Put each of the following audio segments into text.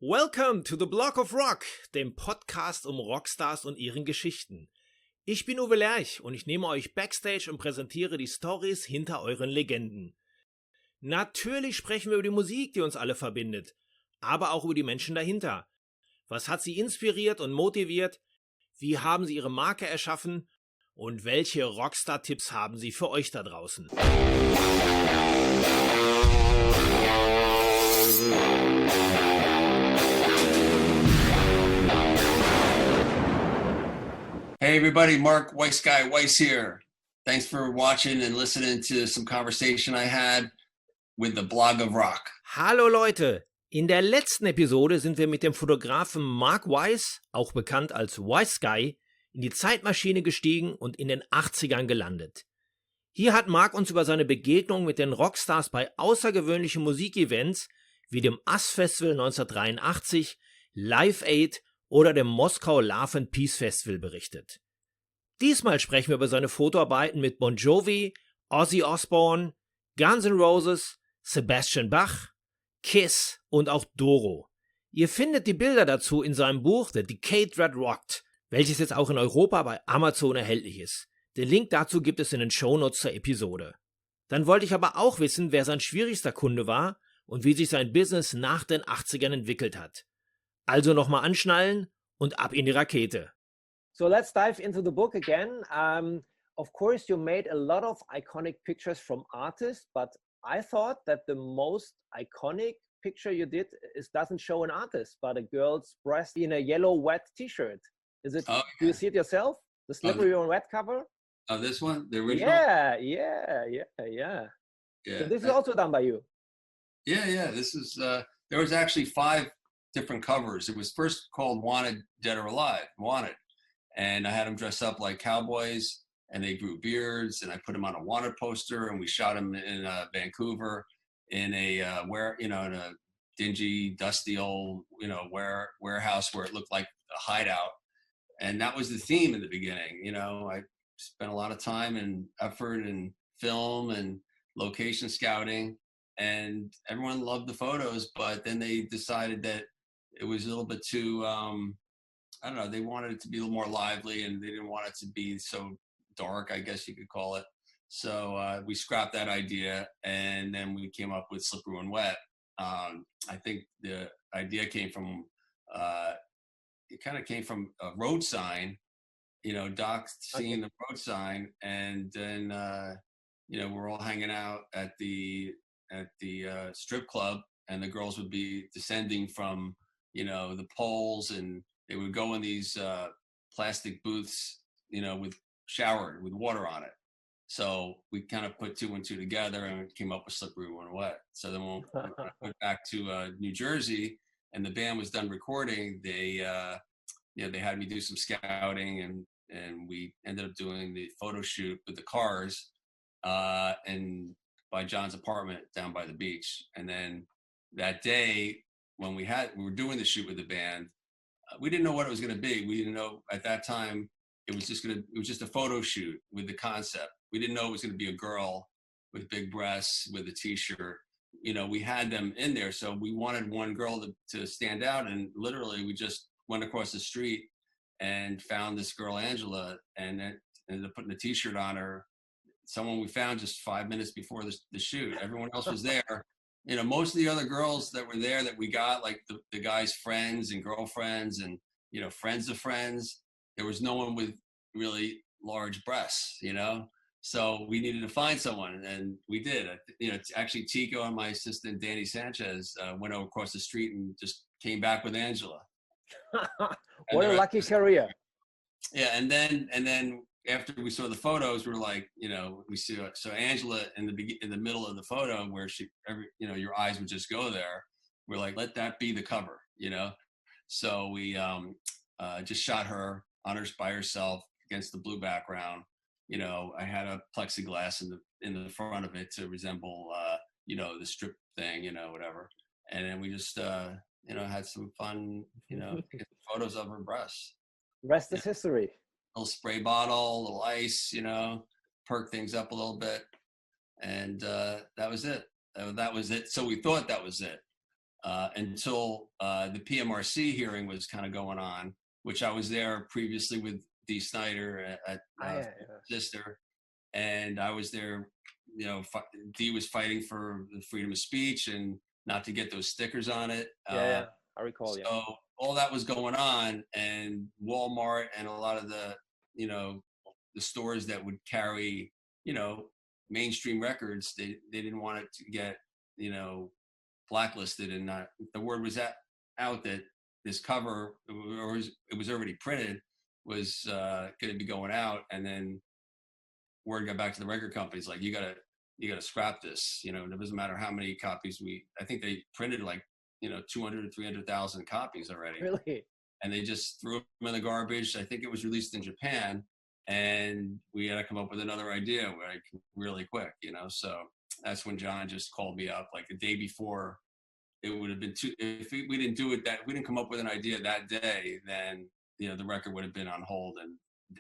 Welcome to the Block of Rock, dem Podcast um Rockstars und ihren Geschichten. Ich bin Uwe Lerch und ich nehme euch Backstage und präsentiere die Stories hinter euren Legenden. Natürlich sprechen wir über die Musik, die uns alle verbindet, aber auch über die Menschen dahinter. Was hat sie inspiriert und motiviert? Wie haben sie ihre Marke erschaffen? Und welche Rockstar-Tipps haben sie für euch da draußen? Hey everybody, Mark WEISSGUY, WEISS here. Thanks for watching and listening to some conversation I had with the Blog of Rock. Hallo Leute! In der letzten Episode sind wir mit dem Fotografen Mark WEISS, auch bekannt als WEISSGUY, in die Zeitmaschine gestiegen und in den 80ern gelandet. Hier hat Mark uns über seine Begegnung mit den Rockstars bei außergewöhnlichen Musikevents wie dem US-Festival 1983, Live Aid oder dem Moskau Love and Peace Festival berichtet. Diesmal sprechen wir über seine Fotoarbeiten mit Bon Jovi, Ozzy Osbourne, Guns N' Roses, Sebastian Bach, Kiss und auch Doro. Ihr findet die Bilder dazu in seinem Buch The Decade That Rocked, welches jetzt auch in Europa bei Amazon erhältlich ist. Den Link dazu gibt es in den Shownotes zur Episode. Dann wollte ich aber auch wissen, wer sein schwierigster Kunde war und wie sich sein Business nach den 80ern entwickelt hat. Also nochmal anschnallen und ab in die Rakete. So let's dive into the book again. Of course, you made a lot of iconic pictures from artists, but I thought that the most iconic picture you did doesn't show an artist, but a girl's breast in a yellow wet t-shirt. Is it? Oh, Do you see it yourself? The slippery and wet cover? Oh, this one? The original? Yeah. So this is also done by you? Yeah. This is, there was actually 5 different covers. It was first called Wanted, Dead or Alive, Wanted. And I had them dress up like cowboys and they grew beards and I put them on a Wanted poster and we shot them in Vancouver in a, in a dingy, dusty old, warehouse where it looked like a hideout. And that was the theme in the beginning. I spent a lot of time and effort and film and location scouting and everyone loved the photos, but then they decided that it was a little bit too, they wanted it to be a little more lively and they didn't want it to be so dark, I guess you could call it. So we scrapped that idea and then we came up with Slippery and Wet. I think the idea came from, it kind of came from a road sign, Doc seeing the road sign and then, we're all hanging out at the strip club and the girls would be descending from, the poles and they would go in these plastic booths, with water on it. So we kind of put 2 and 2 together and came up with Slippery and Wet. So then when we went back to New Jersey and the band was done recording, they had me do some scouting and we ended up doing the photo shoot with the cars and by John's apartment down by the beach. And then that day when we were doing the shoot with the band, we didn't know what it was going to be. We didn't know at that time it was just a photo shoot with the concept. We didn't know it was going to be a girl with big breasts with a t-shirt. We had them in there. So we wanted one girl to stand out. And literally we just went across the street and found this girl, Angela, and then ended up putting a t-shirt on her. Someone we found just 5 minutes before the shoot. Everyone else was there. Most of the other girls that were there that we got, like the guys' friends and girlfriends and, friends of friends, there was no one with really large breasts, So we needed to find someone and we did. Actually Tico and my assistant, Danny Sanchez, went over across the street and just came back with Angela. What a lucky career. Yeah. And then after we saw the photos, we were like, we see, so Angela in the middle of the photo where your eyes would just go there. We're like, let that be the cover, So we just shot her by herself against the blue background. I had a plexiglass in the front of it to resemble, the strip thing, whatever. And then we just, had some fun, taking photos of her breasts. Rest is history. Little spray bottle, little ice, perk things up a little bit. And that was it. So we thought that was it. until the PMRC hearing was kind of going on, which I was there previously with Dee Snider at Sister, and I was there. You know, Dee was fighting for the freedom of speech and not to get those stickers on it. I recall. So all that was going on, and Walmart and a lot of the, you know, the stores that would carry, you know, mainstream records, they didn't want it to get, you know, blacklisted, and not, the word was out that this cover, or it was already printed, was going to be going out, and then word got back to the record companies like, you gotta scrap this. You know, it doesn't matter how many copies I think they printed like, you know, 200 or 300,000 copies already. Really? And they just threw them in the garbage. I think it was released in Japan, and we had to come up with another idea like really quick, you know. So that's when John just called me up like the day before. It would have been if we didn't do it, that we didn't come up with an idea that day, then, you know, the record would have been on hold, and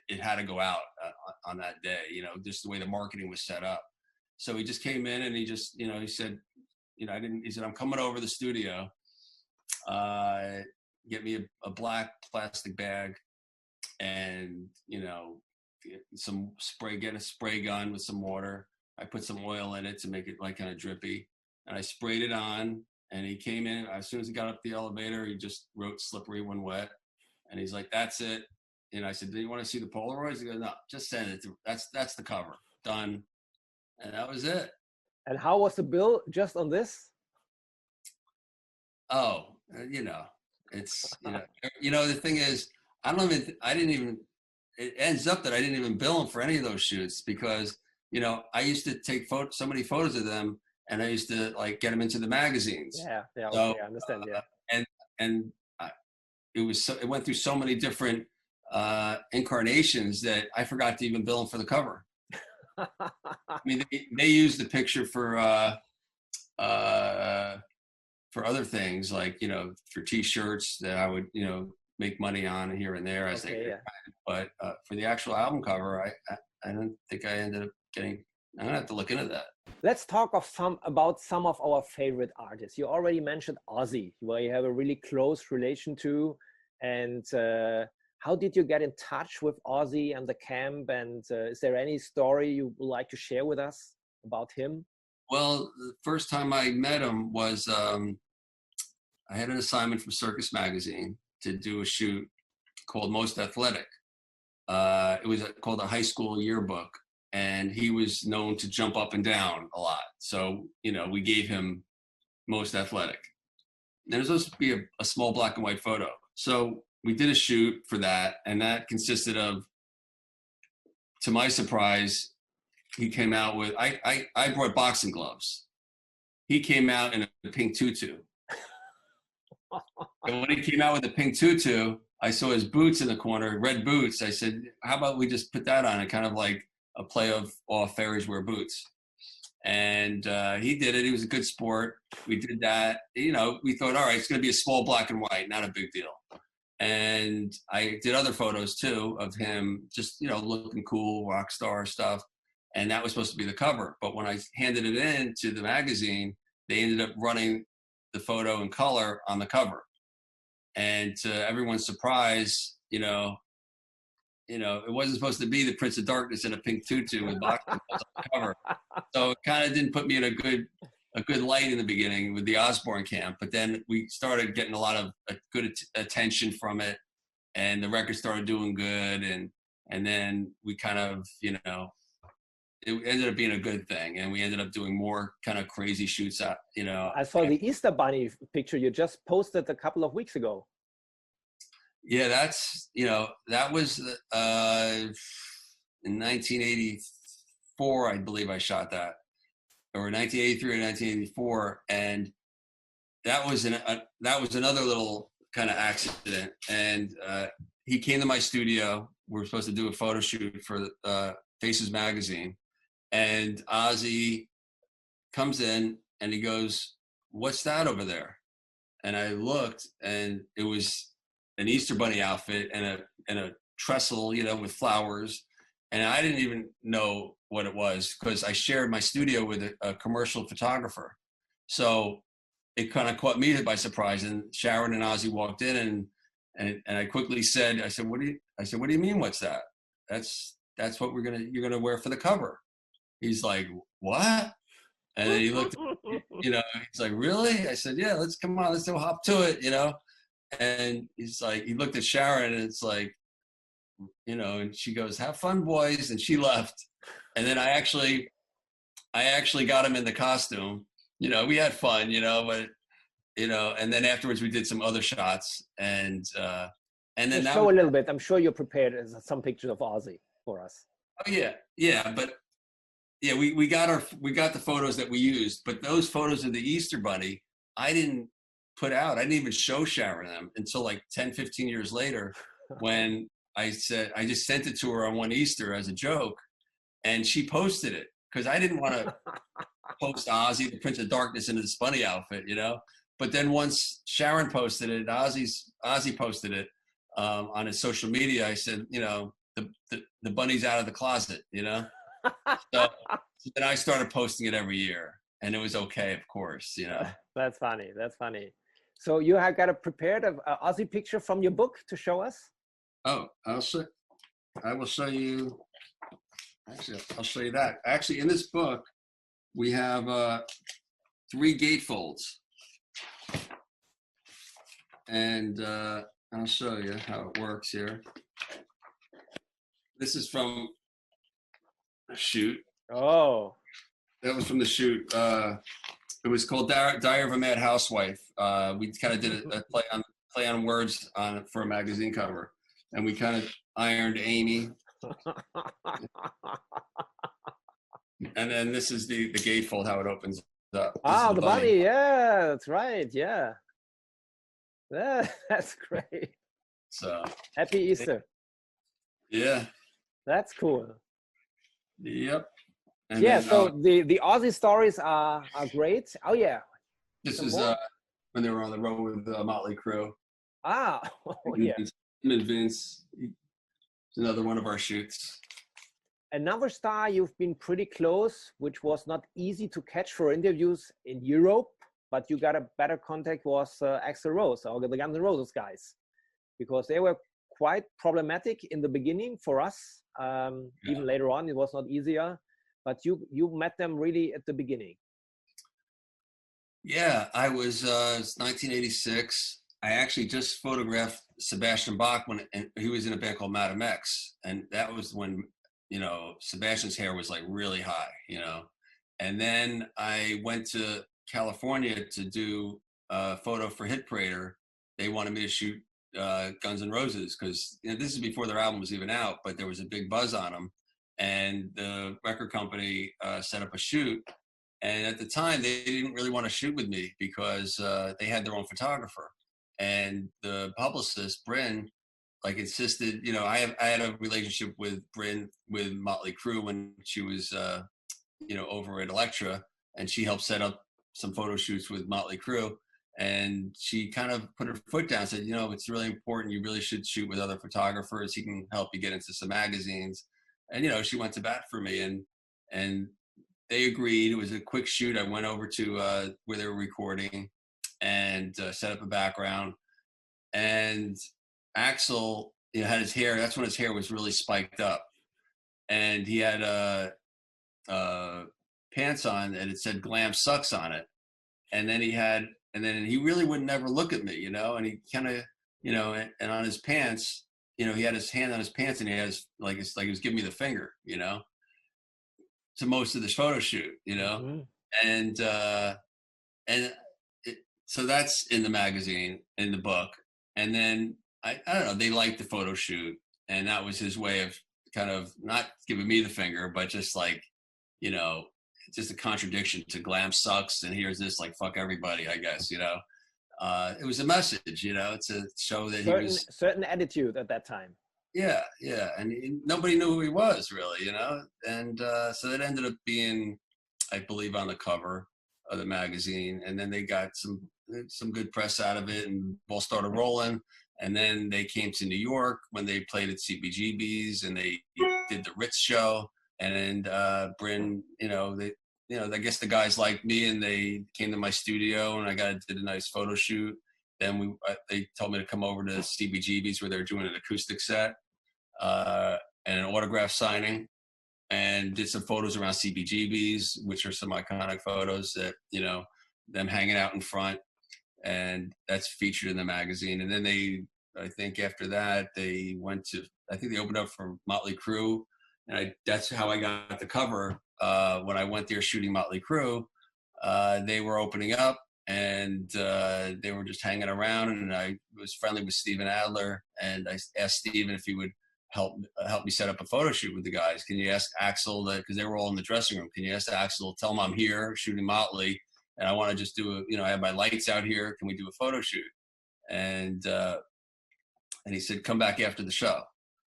it had to go out on that day, you know, just the way the marketing was set up. So he just came in and he just, you know, he said, you know, he said, I'm coming over to the studio, get me a black plastic bag, and, you know, get a spray gun with some water. I put some oil in it to make it like kind of drippy, and I sprayed it on, and he came in. As soon as he got up the elevator, he just wrote "slippery when wet," and he's like, that's it. And I said, do you want to see the Polaroids? He goes, no, just send it. That's the cover. Done. And that was it. And how was the bill just on this? Oh, you know, it's, you know, the thing is, it ends up that I didn't even bill him for any of those shoots, because, you know, I used to take so many photos of them, and I used to like get them into the magazines. Yeah, so, I understand. Yeah. It went through so many different incarnations that I forgot to even bill them for the cover. I mean, they used the picture for other things, like, you know, for T-shirts that I would, you know, make money on here and there as but for the actual album cover, I don't think I ended up getting. I'm gonna have to look into that. Let's talk about some of our favorite artists. You already mentioned Ozzy, where you have a really close relation to, and how did you get in touch with Ozzy and the camp? And is there any story you would like to share with us about him? Well, the first time I met him was I had an assignment from Circus Magazine to do a shoot called Most Athletic. It was called a high school yearbook, and he was known to jump up and down a lot. So, you know, we gave him Most Athletic. And it was supposed to be a small black and white photo. So we did a shoot for that, and that consisted of, to my surprise, he came out with, I brought boxing gloves. He came out in a pink tutu. And when he came out with the pink tutu, I saw his boots in the corner, red boots. I said, how about we just put that on? It kind of like a play of all fairies wear boots. And he did it. He was a good sport. We did that. You know, we thought, all right, it's going to be a small black and white, not a big deal. And I did other photos too of him just, you know, looking cool, rock star stuff. And that was supposed to be the cover. But when I handed it in to the magazine, they ended up running the photo in color on the cover. And to everyone's surprise, you know, it wasn't supposed to be the Prince of Darkness in a pink tutu with boxing gloves on the cover. So it kind of didn't put me in a good light in the beginning with the Osbourne camp. But then we started getting a lot of good attention from it, and the record started doing good. And then we kind of, you know, it ended up being a good thing, and we ended up doing more kind of crazy shoots out, you know. I saw the Easter Bunny picture you just posted a couple of weeks ago. Yeah, that's, you know, that was in 1984, I believe I shot that, or 1983 or 1984, and that was another little kind of accident. And he came to my studio. We were supposed to do a photo shoot for Faces magazine, and Ozzy comes in and he goes, "What's that over there?" And I looked, and it was an Easter Bunny outfit and a trestle, you know, with flowers. And I didn't even know what it was, because I shared my studio with a commercial photographer. So it kind of caught me by surprise. And Sharon and Ozzy walked in, and I quickly said, I said, what do you mean? What's that? That's what you're gonna wear for the cover. He's like, what? And then he looked, you know, he's like, really? I said, yeah, let's do a hop to it, you know? And he's like, he looked at Sharon and it's like, you know, and she goes, have fun, boys. And she left. And then I actually got him in the costume. You know, we had fun, you know, but, you know, and then afterwards we did some other shots and then show a little bit. I'm sure you're prepared as some pictures of Ozzy for us. Oh yeah. Yeah. But yeah, we got the photos that we used, but those photos of the Easter Bunny, I didn't put out. I didn't even show Sharon them until like 10, 15 years later when I said, I just sent it to her on one Easter as a joke and she posted it because I didn't want to post Ozzy, the Prince of Darkness into this bunny outfit, you know? But then once Sharon posted it, Ozzy posted it on his social media, I said, you know, the bunny's out of the closet, you know? So then I started posting it every year and it was okay, of course, you know. That's funny. That's funny. So you have got a prepared Ozzy picture from your book to show us? Oh, I will show you. Actually, I'll show you that. Actually, in this book, we have 3 gatefolds. And I'll show you how it works here. This is from a shoot. Oh. That was from the shoot. It was called Diary of a Mad Housewife. We kind of did a play on words for a magazine cover. And we kind of ironed Amy. And then this is the gatefold, how it opens up. Ah, the bunny. Yeah, that's right. Yeah. That's great. So happy Easter. Yeah. That's cool. Yep. And yeah, then, so the Ozzy stories are great. Oh yeah. This is when they were on the road with Motley Crue. Ah, yeah. Him and Vince. It's another one of our shoots. Another star you've been pretty close, which was not easy to catch for interviews in Europe, but you got a better contact was Axl Rose, or the Guns N' Roses guys, because they were quite problematic in the beginning for us. Even later on, it was not easier, but you met them really at the beginning. Yeah, I was 1986. I actually just photographed Sebastian Bach when he was in a band called Madam X, and that was when, you know, Sebastian's hair was like really high, you know. And then I went to California to do a photo for Hit Parader. They wanted me to shoot Guns N' Roses because, you know, this is before their album was even out, but there was a big buzz on them. And the record company set up a shoot. And at the time, they didn't really want to shoot with me because they had their own photographer. And the publicist, Bryn, like insisted, you know, I had a relationship with Bryn with Motley Crue when she was, you know, over at Elektra, and she helped set up some photo shoots with Motley Crue. And she kind of put her foot down, said, you know, it's really important. You really should shoot with other photographers. He can help you get into some magazines. And, you know, she went to bat for me, and they agreed. It was a quick shoot. I went over to where they were recording and set up a background. And Axl, you know, had his hair. That's when his hair was really spiked up, and he had pants on, and it said "Glam Sucks" on it. And then he really would never look at me, you know. And he kind of, you know, and on his pants, you know, he had his hand on his pants, and he has it's like he was giving me the finger, you know, to most of this photo shoot, you know. Mm-hmm. So that's in the magazine, in the book. And then I don't know, they liked the photo shoot, and that was his way of kind of not giving me the finger, but just like, you know, just a contradiction to Glam Sucks, and here's this like fuck everybody, I guess, you know. It was a message, you know, to show that he was certain attitude at that time. Yeah, and nobody knew who he was really, you know. And so that ended up being, I believe, on the cover of the magazine, and then they got some good press out of it, and ball started rolling. And then they came to New York when they played at CBGB's, and they did the Ritz show. And Bryn, you know, I guess the guys liked me and they came to my studio and I did a nice photo shoot. Then they told me to come over to CBGB's where they're doing an acoustic set and an autograph signing, and did some photos around CBGB's, which are some iconic photos that, them hanging out in front, and that's featured in the magazine. And then I think after that, they opened up for Motley Crue, and that's how I got the cover. When I went there shooting Motley Crue, they were opening up, and they were just hanging around, and I was friendly with Steven Adler, and I asked Steven if he would help me set up a photo shoot with the guys. Can you ask Axl because they were all in the dressing room, can you ask Axl, tell him I'm here shooting Motley, and I want to just do I have my lights out here, can we do a photo shoot? And he said, come back after the show.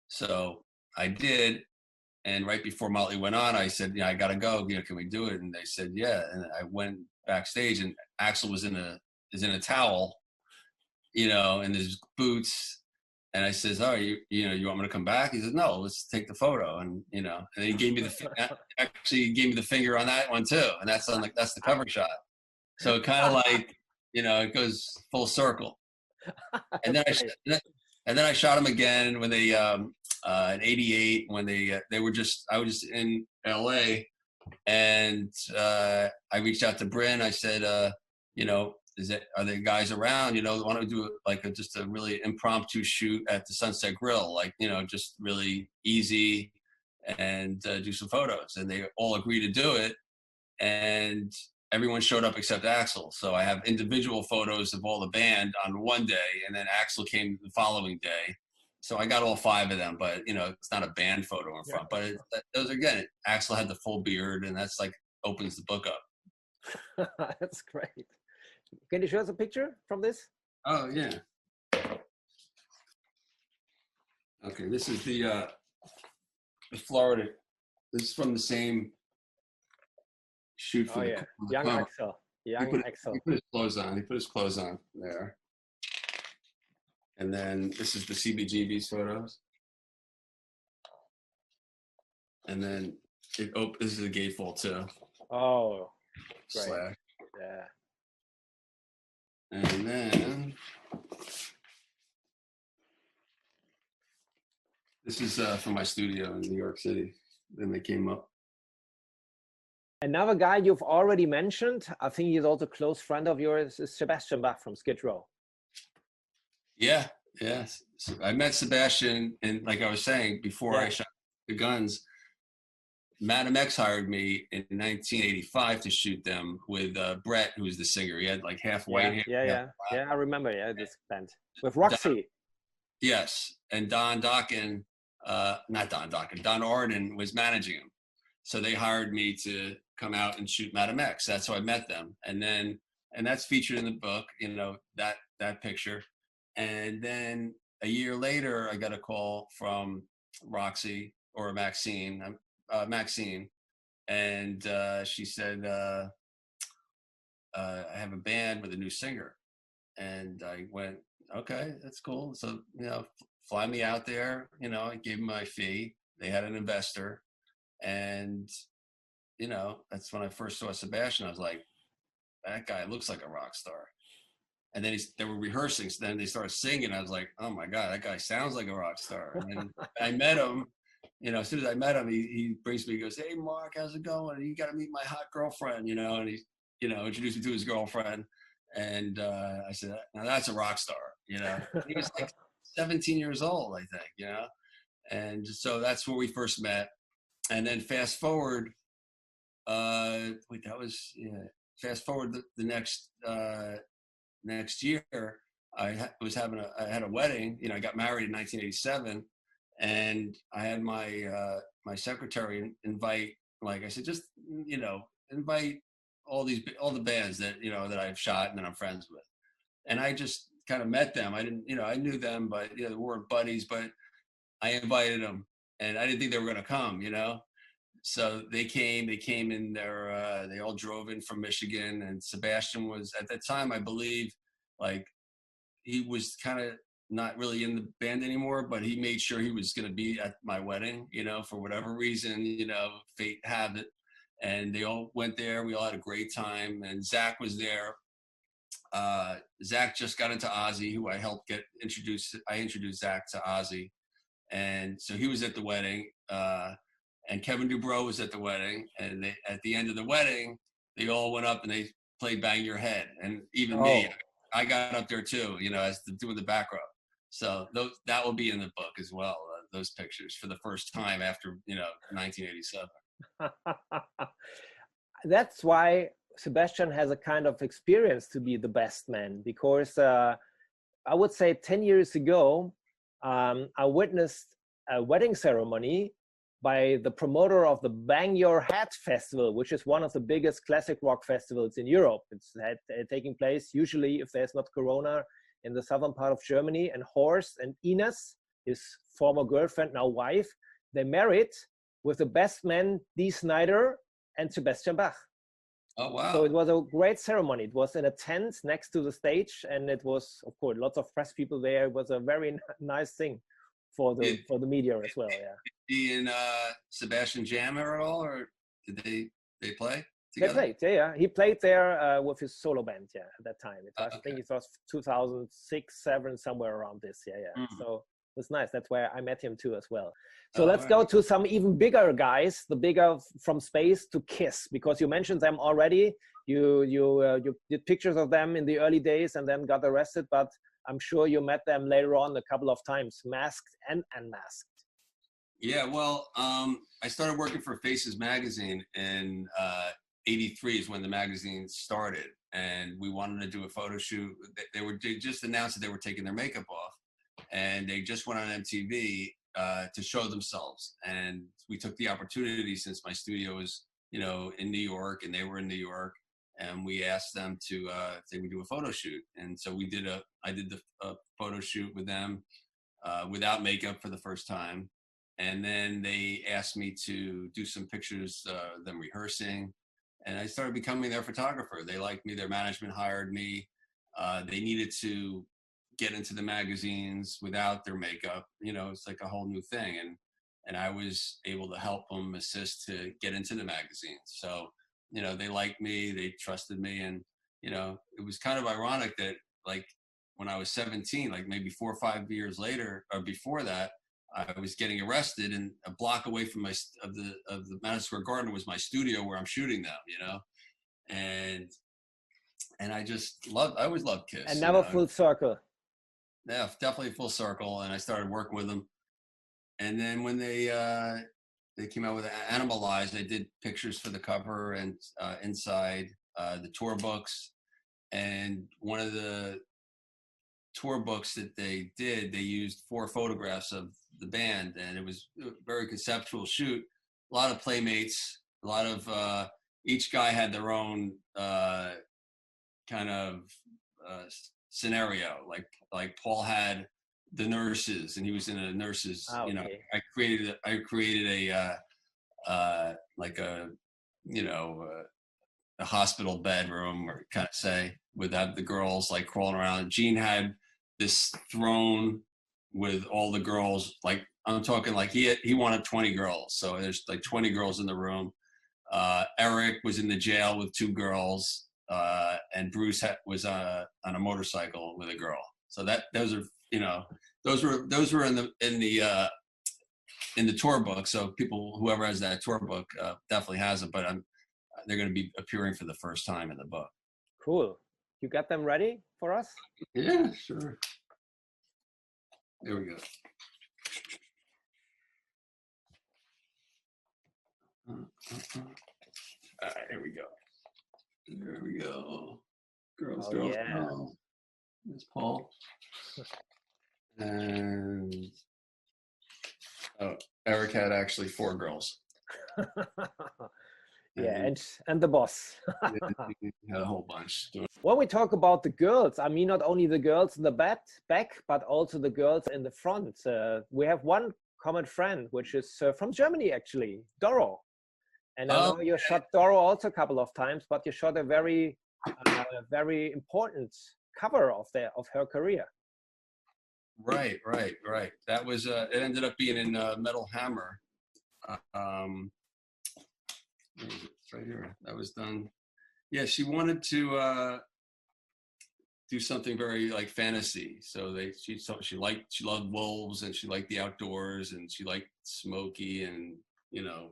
So I did. And right before Motley went on, I said, I got to go, can we do it? And they said, yeah. And I went backstage, and Axl was in a towel, in his boots. And I says, oh, you want me to come back? He says, no, let's take the photo. And, and he gave me the finger on that one too. And that's the cover shot. So it kind of like, it goes full circle. And then I shot him again when they, in '88, when I was just in LA, and I reached out to Bryn. I said, are there guys around? Want to do just a really impromptu shoot at the Sunset Grill, just really easy, and do some photos. And they all agreed to do it, and everyone showed up except Axl. So I have individual photos of all the band on one day, and then Axl came the following day. So I got all 5 of them, but it's not a band photo in front. But those again, Axl had the full beard, and that's opens the book up. That's great. Can you show us a picture from this? Oh yeah. Okay, this is the Florida. This is from the same shoot for the young cover. Axl. He put his clothes on. He put his clothes on there. And then this is the CBGB's photos. And then this is a gatefold too. Oh, great. Slash. Yeah. And then this is from my studio in New York City. Then they came up. Another guy you've already mentioned, I think he's also a close friend of yours, is Sebastian Bach from Skid Row. Yeah. So I met Sebastian, and like I was saying before, I shot the Guns. Madam X hired me in 1985 to shoot them with Brett, who was the singer. He had half white hair. Yeah, I remember. Yeah, this band with Roxy. Yes, and Don Arden was managing him. So they hired me to come out and shoot Madam X. That's how I met them, and that's featured in the book. That picture. And then a year later, I got a call from Roxy or Maxine, and she said, I have a band with a new singer. And I went, okay, that's cool. So, fly me out there. I gave them my fee. They had an investor. And, that's when I first saw Sebastian. I was like, that guy looks like a rock star. And then they were rehearsing. So then they started singing. I was like, oh my God, that guy sounds like a rock star. And then I met him, as soon as I met him, he brings me, he goes, hey, Mark, how's it going? You got to meet my hot girlfriend, and he, introduced me to his girlfriend. And I said, now that's a rock star, He was 17 years old, I think, And so that's where we first met. And then fast forward, fast forward the next year, I had a wedding. I got married in 1987, and I had my secretary invite, like I said, just invite all the bands that that I've shot and that I'm friends with, and I just kind of met them. I didn't, I knew them, but we weren't buddies. But I invited them, and I didn't think they were going to come, So they came in there, they all drove in from Michigan, and Sebastian was, at that time, I believe, he was kind of not really in the band anymore, but he made sure he was going to be at my wedding, for whatever reason, fate had it. and they all went there. We all had a great time, and Zach was there. Zach just got into Ozzy, who I helped get introduced. I introduced Zach to Ozzy, and so he was at the wedding. And Kevin Dubrow was at the wedding, and at the end of the wedding, they all went up and they played "Bang Your Head," and even me, I got up there too, you know, as doing the back row. So that will be in the book as well. Those pictures for the first time after 1987. That's why Sebastian has a kind of experience to be the best man, because I would say 10 years ago, I witnessed a wedding ceremony by the promoter of the Bang Your Head Festival, which is one of the biggest classic rock festivals in Europe. It's taking place usually, if there's not Corona, in the southern part of Germany. And Horst and Ines, his former girlfriend, now wife, they married with the best man, Dee Snider and Sebastian Bach. Oh, wow. So it was a great ceremony. It was in a tent next to the stage, and it was, of course, lots of press people there. It was a very nice thing for the media as well. Yeah. Did he and Sebastian jam at all, or did they play together? They played, yeah. He played there with his solo band, yeah, at that time. I think it was 2006, 2007, somewhere around this, yeah. Mm-hmm. So it was nice. That's where I met him too as well. So let's go to some even bigger guys, the bigger from space to Kiss, because you mentioned them already. You did pictures of them in the early days and then got arrested, but I'm sure you met them later on a couple of times, masked and unmasked. Yeah, well, I started working for Faces magazine in '83 is when the magazine started, and we wanted to do a photo shoot. They just announced that they were taking their makeup off, and they just went on MTV to show themselves. And we took the opportunity, since my studio was, in New York and they were in New York, and we asked them to if they would do a photo shoot. And so I did the photo shoot with them without makeup for the first time. And then they asked me to do some pictures, them rehearsing, and I started becoming their photographer. They liked me. Their management hired me. They needed to get into the magazines without their makeup. It's like a whole new thing. And I was able to help them assist to get into the magazines. So, they liked me, they trusted me. And, it was kind of ironic that, like, when I was 17, like maybe 4 or 5 years later, or before that, I was getting arrested, and a block away from the Madison Square Garden was my studio where I'm shooting them, and I always loved Kiss. And never full circle. Yeah, definitely full circle. And I started working with them. And then when they came out with Animalized, I did pictures for the cover and inside the tour books. And one of the tour books that they did, they used 4 photographs of the band, and it was a very conceptual shoot. A lot of playmates, a lot of each guy had their own kind of scenario. Like Paul had the nurses, and he was in a nurses. Okay. I created a like a a hospital bedroom, or kind of say, without the girls like crawling around. Gene had this throne with all the girls, like I'm talking like he wanted 20 girls. So there's like 20 girls in the room. Eric was in the jail with 2 girls, and Bruce was on a motorcycle with a girl. So those are those were in the tour book. So whoever has that tour book definitely has it. But they're going to be appearing for the first time in the book. Cool. You got them ready for us? Yeah, sure. There we go. All right, here we go. There we go. Girls. Yeah. Oh, there's Paul. And Eric had actually 4 girls. Yeah, and the boss. He had a whole bunch. When we talk about the girls, I mean not only the girls in the back, but also the girls in the front. We have one common friend, which is from Germany, actually, Doro. And I know you shot Doro also a couple of times, but you shot a very important cover of her career. Right. That was it ended up being in Metal Hammer. It's right here. That was done. Yeah, she wanted to do something very like fantasy. So she loved wolves, and she liked the outdoors, and she liked smoky and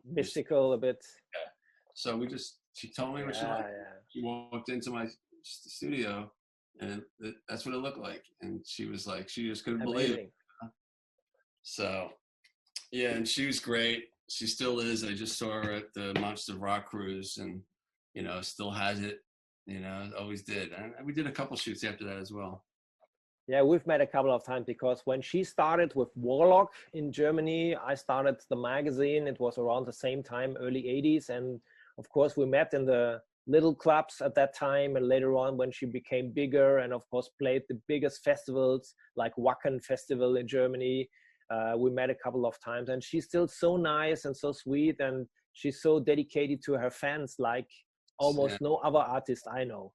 mystical a bit. Yeah. So she told me what she liked. She walked into my studio, and that's what it looked like. And she was like, she just couldn't believe it. So yeah, and she was great. She still is. I just saw her at the Monster Rock Cruise, and still has it. Always did. And we did a couple shoots after that as well. Yeah, we've met a couple of times, because when she started with Warlock in Germany, I started the magazine. It was around the same time, early 80s. And of course, we met in the little clubs at that time. And later on, when she became bigger and of course played the biggest festivals like Wacken Festival in Germany, we met a couple of times. And she's still so nice and so sweet. And she's so dedicated to her fans, like almost no other artist I know.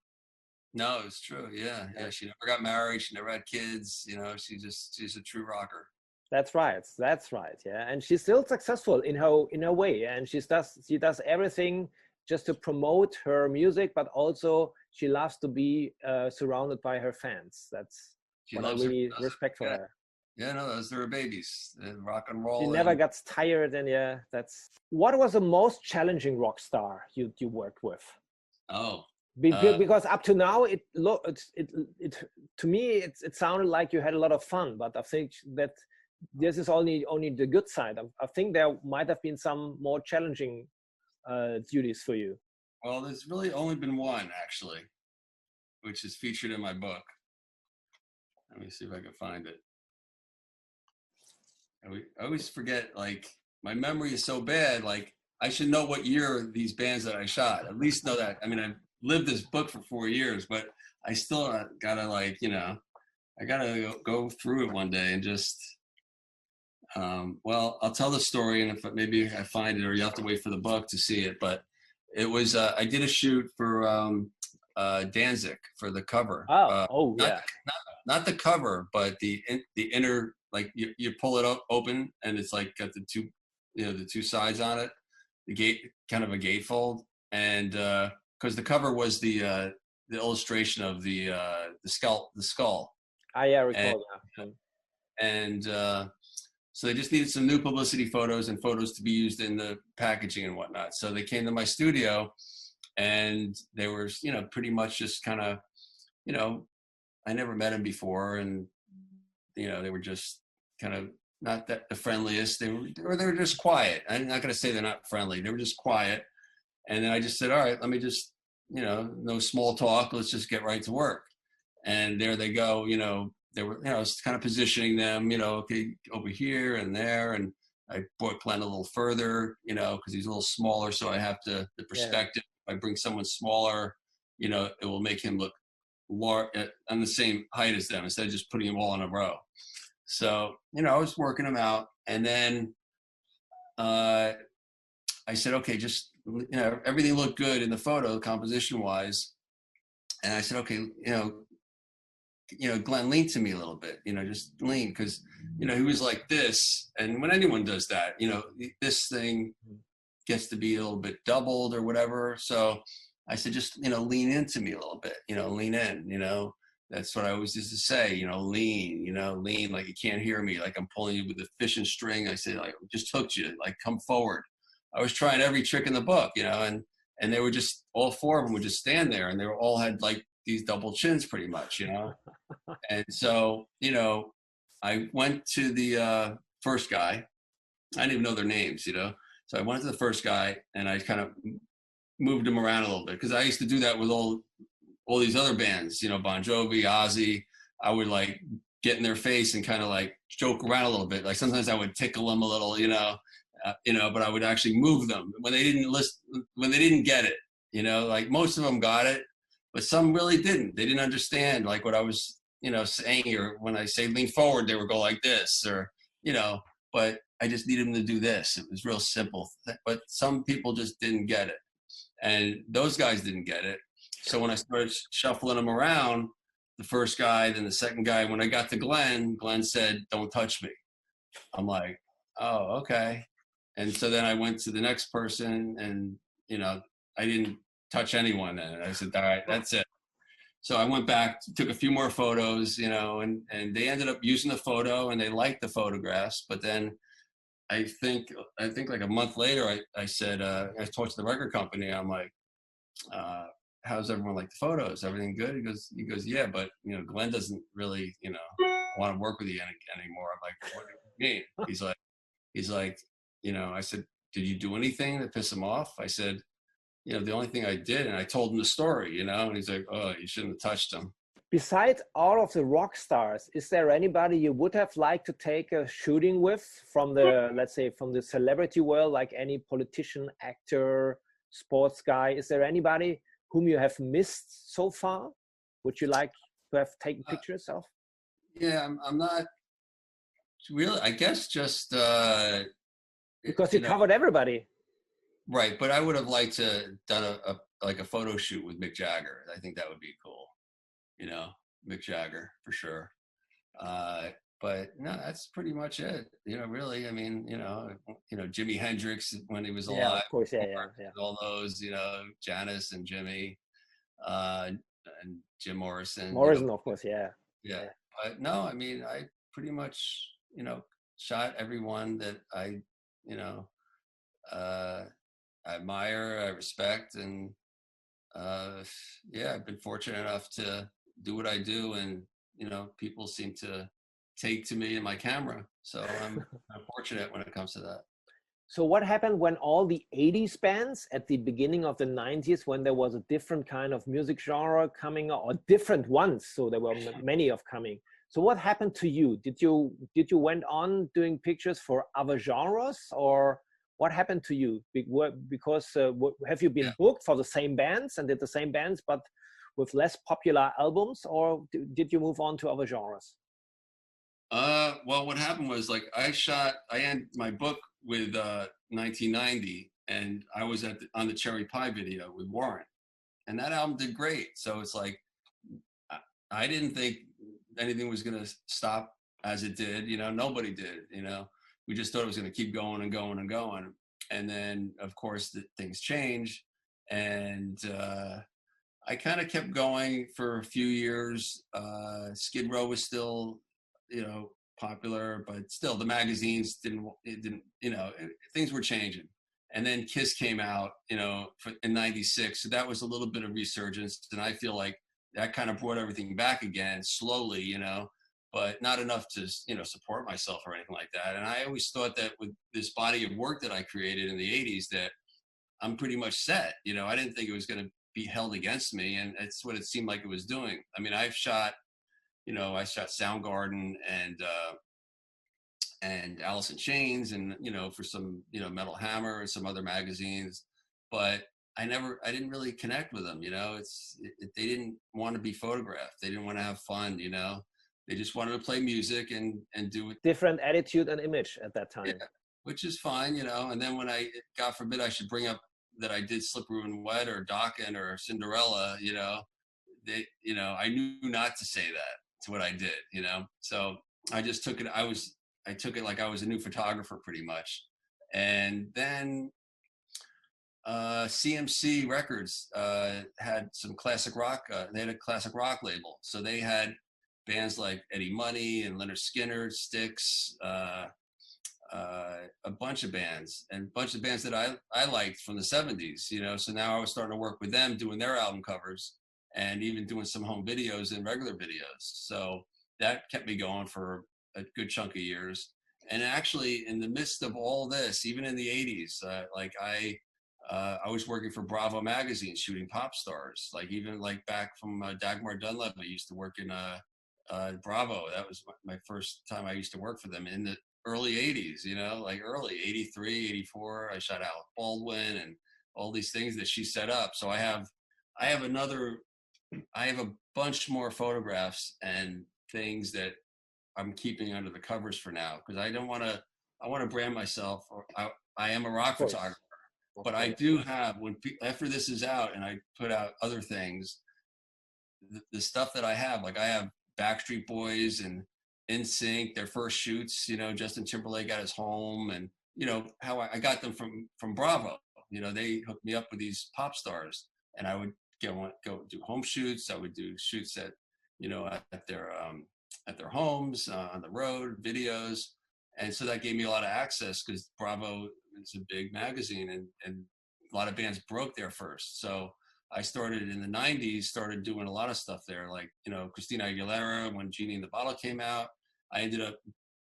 No, it's true. Yeah. She never got married. She never had kids. She's a true rocker. That's right. Yeah, and she's still successful in her way, and she does everything just to promote her music, but also she loves to be surrounded by her fans. That's what I really respect for her. Yeah, no, those are her babies. Rock and roll. She never gets tired, and that's. What was the most challenging rock star you worked with? Oh. Because up to now it to me it sounded like you had a lot of fun, but I think that this is only the good side. I think there might have been some more challenging duties for you. Well, there's really only been one, actually, which is featured in my book. Let me see if I can find it. I always forget, like, my memory is so bad, like I should know what year these bands that I shot, at least know that. I mean, I've lived this book for 4 years, but I still gotta, like, I gotta go through it one day and just, well, I'll tell the story, and if maybe I find it, or you have to wait for the book to see it. But it was, I did a shoot for Danzig for the cover. Not the cover, but the inner, like you pull it up open, and it's like got the two sides on it, the gate, kind of a gatefold, and because the cover was the illustration of the skull. I recall that. And so they just needed some new publicity photos and photos to be used in the packaging and whatnot. So they came to my studio, and they were, pretty much just kind of, I never met them before, and they were just kind of not that the friendliest. They were just quiet. I'm not going to say they're not friendly. They were just quiet. And then I just said, all right, let me just, no small talk. Let's just get right to work. And there they go. They were, I was kind of positioning them, okay, over here and there. And I brought Glenn a little further, because he's a little smaller. So I have the perspective. If I bring someone smaller, it will make him look on the same height as them, instead of just putting them all in a row. So, I was working them out. And then I said, okay, just, everything looked good in the photo, composition wise. And I said, okay, Glenn, lean to me a little bit, just lean, because, he was like this. And when anyone does that, this thing gets to be a little bit doubled or whatever. So I said, just, lean into me a little bit, lean in, that's what I always used to say, lean, like you can't hear me, like I'm pulling you with a fishing string. I said, like, just hooked you, like, come forward. I was trying every trick in the book, and they were just, all four of them would just stand there, and they were all had like these double chins pretty much, And so, I went to the first guy. I didn't even know their names, So I went to the first guy, and I kind of moved him around a little bit, because I used to do that with all these other bands, Bon Jovi, Ozzy. I would like get in their face and kind of like joke around a little bit. Like sometimes I would tickle them a little, but I would actually move them when they didn't when they didn't get it, like most of them got it, but some really didn't. They didn't understand like what I was, saying, or when I say lean forward, they would go like this, or, but I just needed them to do this. It was real simple, but some people just didn't get it, and those guys didn't get it. So when I started shuffling them around, the first guy, then the second guy, when I got to Glenn said, "Don't touch me." I'm like, oh, okay. And so then I went to the next person, and you know, I didn't touch anyone. And I said, all right, that's it. So I went back, took a few more photos, you know, and they ended up using the photo and they liked the photographs. But then I think like a month later, I said, I talked to the record company. I'm like, how's everyone like the photos? Everything good? He goes, yeah, but you know, Glenn doesn't really, you know, want to work with you anymore. I'm like, what do you mean? He's like, you know, I said, did you do anything to piss him off? I said, you know, the only thing I did, and I told him the story, you know, and he's like, oh, you shouldn't have touched him. Besides all of the rock stars, is there anybody you would have liked to take a shooting with from the, let's say, from the celebrity world, like any politician, actor, sports guy? Is there anybody whom you have missed so far? Would you like to have taken pictures of? Yeah, I'm not really, I guess just, because you covered everybody. Right, but I would have liked to done a photo shoot with Mick Jagger. I think that would be cool. You know, Mick Jagger for sure. But no, that's pretty much it. You know, really. I mean, you know, Jimi Hendrix when he was alive. Yeah, of course. Yeah. All those, you know, Janis and Jimmy, and Jim Morrison. Morrison, you know, of course. Yeah. Yeah. But no, I mean, I pretty much, you know, shot everyone that I, you know, I admire, I respect, and yeah, I've been fortunate enough to do what I do, and you know, people seem to take to me and my camera, so I'm fortunate when it comes to that. So what happened when all the 80s bands at the beginning of the 90s, when there was a different kind of music genre coming, or different ones, so there were many of coming. So what happened to you? Did you went on doing pictures for other genres, or what happened to you? Because have you been booked for the same bands and did the same bands, but with less popular albums, or did you move on to other genres? Well, what happened was, like, I ended my book with 1990, and I was on the Cherry Pie video with Warren, and that album did great. So it's like, I didn't think anything was going to stop as it did. You know, nobody did, you know. We just thought it was going to keep going and going and going. And then, of course, things change. And I kind of kept going for a few years. Skid Row was still, you know, popular, but still the magazines didn't, you know, things were changing. And then Kiss came out, you know, in '96. So that was a little bit of resurgence. And I feel like that kind of brought everything back again slowly, you know, but not enough to, you know, support myself or anything like that. And I always thought that with this body of work that I created in the 80s, that I'm pretty much set. You know, I didn't think it was going to be held against me. And it's what it seemed like it was doing. I mean, I've shot, you know, I shot Soundgarden and Alice in Chains, and, you know, for some, you know, Metal Hammer and some other magazines, but I didn't really connect with them. You know, they didn't want to be photographed. They didn't want to have fun, you know. They just wanted to play music and do it. Different attitude and image at that time. Yeah, which is fine, you know. And then when God forbid I should bring up that I did Slippery When Wet or Dokken or Cinderella, you know, you know, I knew not to say that to what I did, you know. So I just took it. I took it like I was a new photographer pretty much. And then CMC Records had some classic rock. They had a classic rock label. So they had bands like Eddie Money and Leonard Skinner, Styx, a bunch of bands, and a bunch of bands that I liked from the 70s, you know. So now I was starting to work with them, doing their album covers and even doing some home videos and regular videos. So that kept me going for a good chunk of years. And actually, in the midst of all this, even in the 80s, like I was working for Bravo magazine, shooting pop stars. Like even like back from Dagmar Dunlap, I used to work in Bravo. That was my first time I used to work for them in the early 80s, you know, like early 83, 84. I shot Alec Baldwin and all these things that she set up. So I have a bunch more photographs and things that I'm keeping under the covers for now, because I want to brand myself. I am a rock photographer, but I do have, after this is out and I put out other things, the stuff that I have, like I have Backstreet Boys and NSYNC, their first shoots, you know, Justin Timberlake at his home, and, you know, how I got them from Bravo, You know, they hooked me up with these pop stars, and I would go do home shoots. I would do shoots at, you know, at their homes, on the road, videos. And so that gave me a lot of access, because Bravo is a big magazine, and a lot of bands broke there first. So I started in the 90s, started doing a lot of stuff there, like, you know, Christina Aguilera, when Genie in the Bottle came out. I ended up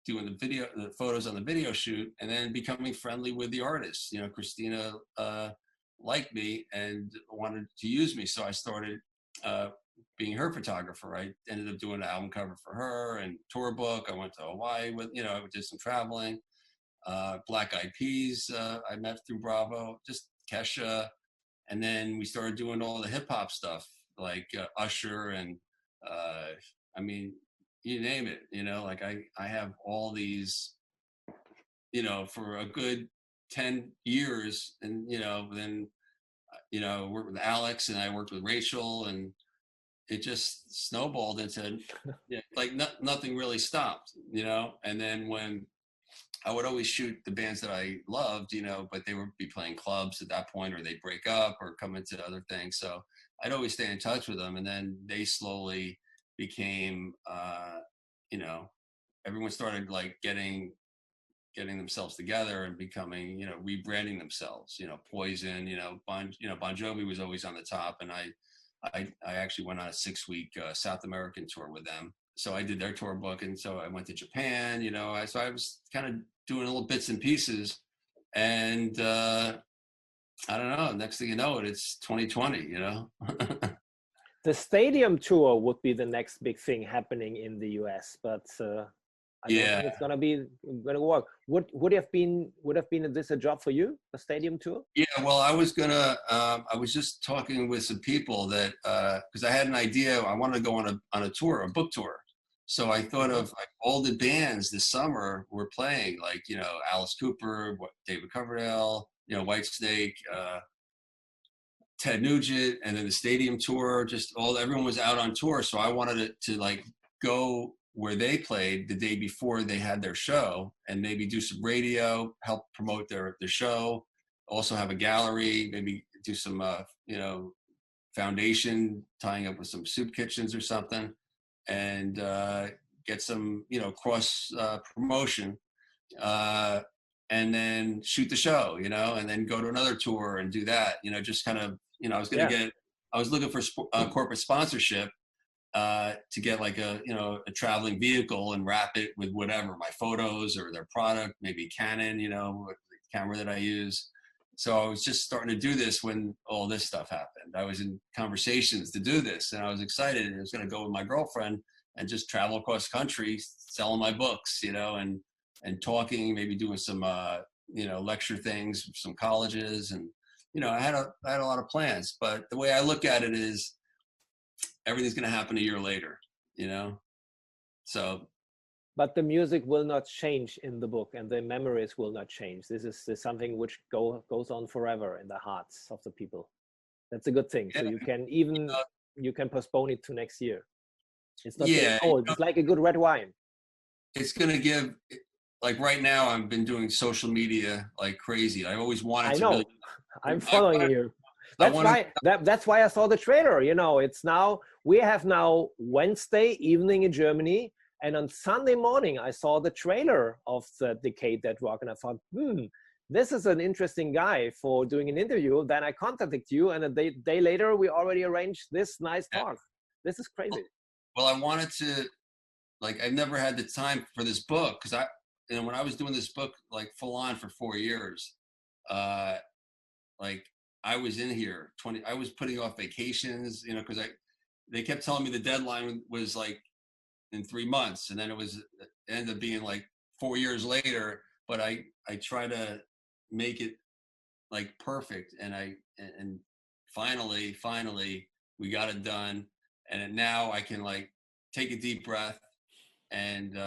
doing the photos on the video shoot, and then becoming friendly with the artists. You know, Christina liked me and wanted to use me, so I started being her photographer. I ended up doing an album cover for her and tour book. I went to Hawaii with, you know, I did some traveling. Black Eyed Peas, I met through Bravo, just Kesha. And then we started doing all the hip hop stuff, like Usher, and I mean, you name it, you know, like I have all these, you know, for a good 10 years. And, you know, then, you know, I worked with Alex, and I worked with Rachel, and it just snowballed into, yeah, like nothing really stopped, you know. And then when I would always shoot the bands that I loved, you know, but they would be playing clubs at that point, or they'd break up or come into other things. So I'd always stay in touch with them. And then they slowly became, you know, everyone started like getting themselves together and becoming, you know, rebranding themselves, you know, Poison, you know, Bon Jovi was always on the top. And I actually went on a 6-week South American tour with them. So I did their tour book, and so I went to Japan, you know. So I was kind of doing little bits and pieces, and I don't know. Next thing you know, it's 2020, you know. The stadium tour would be the next big thing happening in the US, but I don't think it's gonna work. Would have been this a job for you, a stadium tour? Yeah, well, I was gonna. I was just talking with some people that because I had an idea. I wanted to go on a tour, a book tour. So I thought of like all the bands this summer were playing, like, you know, Alice Cooper, David Coverdale, you know, Whitesnake, Ted Nugent, and then the stadium tour. Just everyone was out on tour, so I wanted it to like go where they played the day before they had their show, and maybe do some radio, help promote their show, also have a gallery, maybe do some you know, foundation, tying up with some soup kitchens or something, and get some, you know, cross promotion, and then shoot the show, you know, and then go to another tour and do that, you know, just kind of, you know, I was looking for corporate sponsorship to get like a, you know, a traveling vehicle and wrap it with whatever, my photos or their product, maybe Canon, you know, the camera that I use. So I was just starting to do this when all this stuff happened. I was in conversations to do this, and I was excited, and I was going to go with my girlfriend and just travel across country selling my books, you know, and talking, maybe doing some, you know, lecture things with some colleges. And, you know, I had a lot of plans, but the way I look at it is everything's going to happen a year later, you know? So. But the music will not change in the book, and the memories will not change. This is something which goes on forever in the hearts of the people. That's a good thing. Yeah. So you can even, you can postpone it to next year. It's not getting old. It's like a good red wine. It's going to give, like right now, I've been doing social media like crazy. I always wanted to. Really, I'm following you. That's why I saw the trailer. You know, it's now, we have now Wednesday evening in Germany, and on Sunday morning I saw the trailer of the Decade That Rock, and I thought, this is an interesting guy for doing an interview. Then I contacted you, and a day later we already arranged this nice talk. This is crazy. Well, I wanted to, like, I've never had the time for this book, because when I was doing this book like full on for 4 years, like I was in here I was putting off vacations, you know, because they kept telling me the deadline was like in 3 months, and then it ended up being like 4 years later. But I try to make it like perfect, and finally we got it done, and now I can like take a deep breath and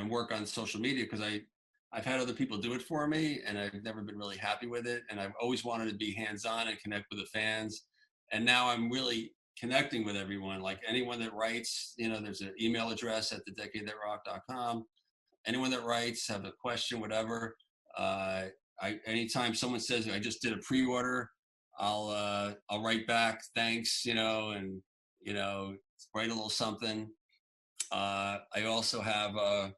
work on social media, because I've had other people do it for me, and I've never been really happy with it. And I've always wanted to be hands-on and connect with the fans. And now I'm really connecting with everyone. Like anyone that writes, you know, there's an email address at thedecadethatrock.com. Anyone that writes, have a question, whatever, anytime someone says I just did a pre-order, I'll write back thanks, and write a little something. I also have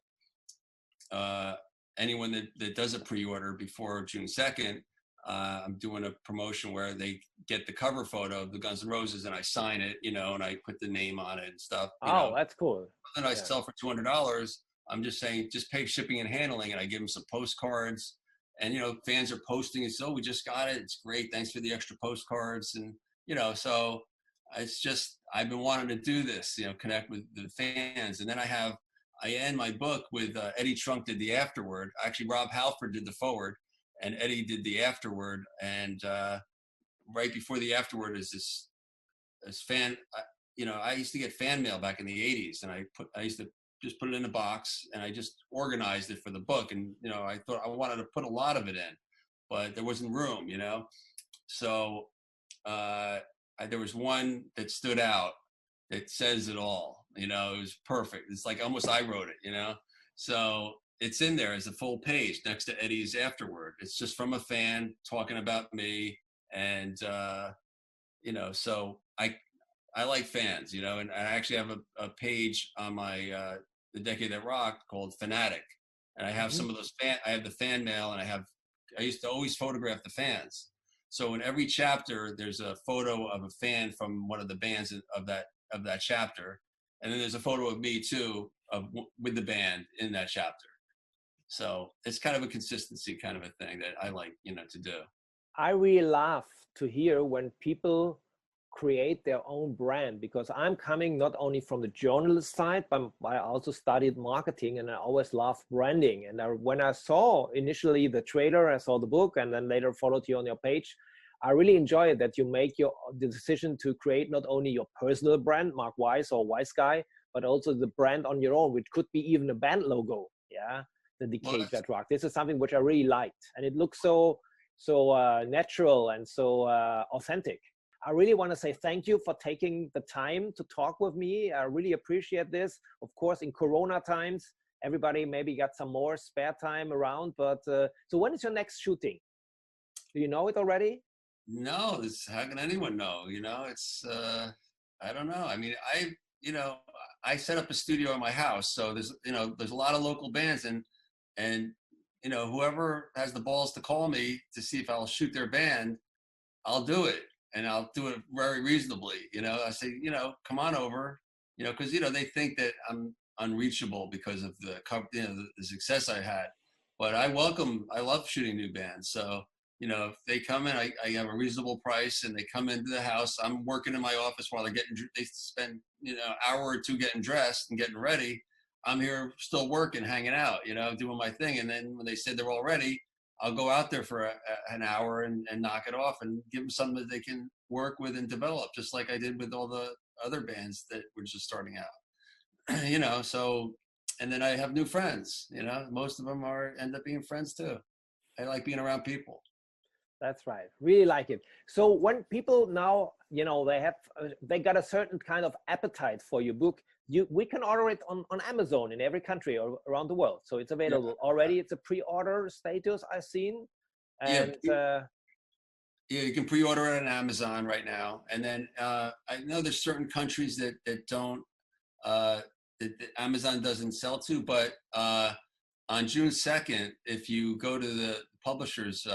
anyone that does a pre-order before June 2nd. I'm doing a promotion where they get the cover photo of the Guns N' Roses and I sign it, and I put the name on it and stuff. That's cool. And I sell for $200. I'm just saying, just pay shipping and handling, and I give them some postcards. And fans are posting and so we just got it. It's great. Thanks for the extra postcards. And so it's just I've been wanting to do this. Connect with the fans. And then I end my book with Eddie Trunk did the afterword. Actually, Rob Halford did the forward, and Eddie did the afterword. And right before the afterword is this fan. I used to get fan mail back in the '80s, and I used to just put it in a box, and I just organized it for the book. And, I thought I wanted to put a lot of it in, but there wasn't room, So there was one that stood out that says it all, it was perfect. It's like almost I wrote it, So it's in there as a full page next to Eddie's afterward. It's just from a fan talking about me. And, so I like fans, and I actually have a page on my The Decade That Rocked called Fanatic, and I have some of those I have the fan mail, and I used to always photograph the fans. So in every chapter, there's a photo of a fan from one of the bands of that chapter, and then there's a photo of me too with the band in that chapter. So it's kind of a consistency kind of a thing that I like, to do. I really love to hear when people create their own brand, because I'm coming not only from the journalist side, but I also studied marketing, and I always loved branding. And when I saw initially the trailer, I saw the book, and then later followed you on your page, I really enjoy it that you make the decision to create not only your personal brand, Mark Weiss or WEISSGUY, but also the brand on your own, which could be even a band logo. Yeah, the Decade That Rocked. This is something which I really liked, and it looks so natural and so authentic. I really want to say thank you for taking the time to talk with me. I really appreciate this. Of course, in Corona times, everybody maybe got some more spare time around, but so when is your next shooting? Do you know it already? No, how can anyone know? It's, I don't know. I mean, I set up a studio in my house. So there's a lot of local bands, and whoever has the balls to call me to see if I'll shoot their band, I'll do it. And I'll do it very reasonably. I say, come on over, because, they think that I'm unreachable because of the success I had. But I love shooting new bands. So, if they come in, I have a reasonable price, and they come into the house. I'm working in my office while they spend, an hour or two getting dressed and getting ready. I'm here still working, hanging out, doing my thing. And then when they said they're all ready, I'll go out there for an hour and knock it off and give them something that they can work with and develop, just like I did with all the other bands that were just starting out. So, and then I have new friends, most of them end up being friends too. I like being around people. That's right. Really like it. So when people now, they got a certain kind of appetite for your book, we can order it on Amazon in every country or around the world. So it's available already. It's a pre-order status I've seen. And you can pre-order it on Amazon right now. And then I know there's certain countries that don't, that Amazon doesn't sell to, but on June 2nd, if you go to the publisher's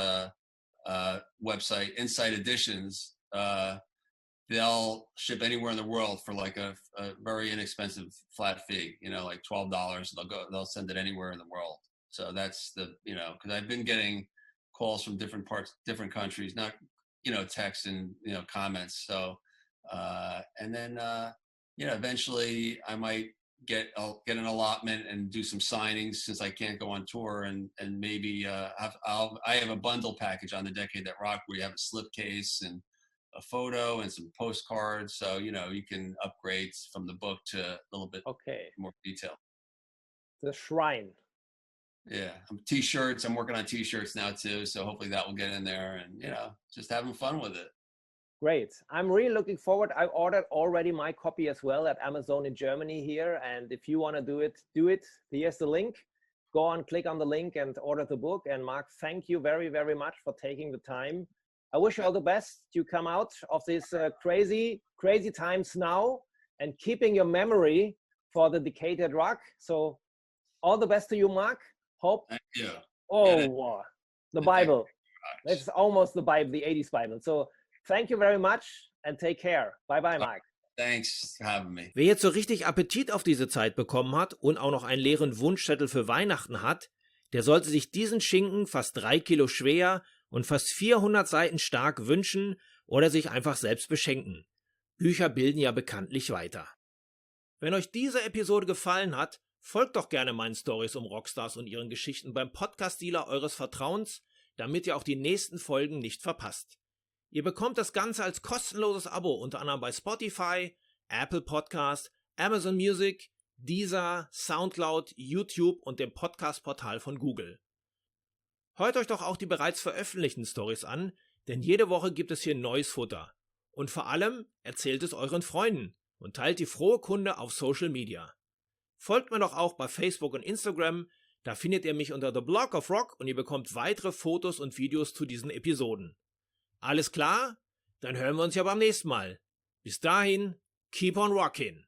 website, Insight Editions, they'll ship anywhere in the world for like a very inexpensive flat fee, like $12. They'll send it anywhere in the world. So that's because I've been getting calls from different countries, not, texts and, comments. So, and then, eventually I might get an allotment and do some signings since I can't go on tour, and maybe I have a bundle package on The Decade That Rocked where you have a slipcase and a photo and some postcards. So, you can upgrade from the book to a little bit more detail. The shrine. Yeah. T-shirts. I'm working on T-shirts now too. So hopefully that will get in there, and, just having fun with it. Great. I'm really looking forward. I ordered already my copy as well at Amazon in Germany here. And if you want to do it, do it. Here's the link. go on, click on the link and order the book. And Mark, thank you very, very much for taking the time. I wish you all the best to come out of these crazy times now and keeping your memory for the Decayed Rock. So all the best to you, Mark. Hope. Thank you. Oh, the Bible. That's almost the Bible, the 80s Bible. So thank you very much and take care. Bye-bye, Mark. Thanks for having me. Wer jetzt so richtig Appetit auf diese Zeit bekommen hat und auch noch einen leeren Wunschzettel für Weihnachten hat, der sollte sich diesen Schinken, fast 3 Kilo schwer und fast 400 Seiten stark wünschen oder sich einfach selbst beschenken. Bücher bilden ja bekanntlich weiter. Wenn euch diese Episode gefallen hat, folgt doch gerne meinen Stories um Rockstars und ihren Geschichten beim Podcast-Dealer eures Vertrauens, damit ihr auch die nächsten Folgen nicht verpasst. Ihr bekommt das Ganze als kostenloses Abo unter anderem bei Spotify, Apple Podcast, Amazon Music, Deezer, Soundcloud, YouTube und dem Podcast-Portal von Google. Hört euch doch auch die bereits veröffentlichten Stories an, denn jede Woche gibt es hier neues Futter. Und vor allem erzählt es euren Freunden und teilt die frohe Kunde auf Social Media. Folgt mir doch auch bei Facebook und Instagram, da findet ihr mich unter The Block of Rock und ihr bekommt weitere Fotos und Videos zu diesen Episoden. Alles klar? Dann hören wir uns ja beim nächsten Mal. Bis dahin, keep on rockin'.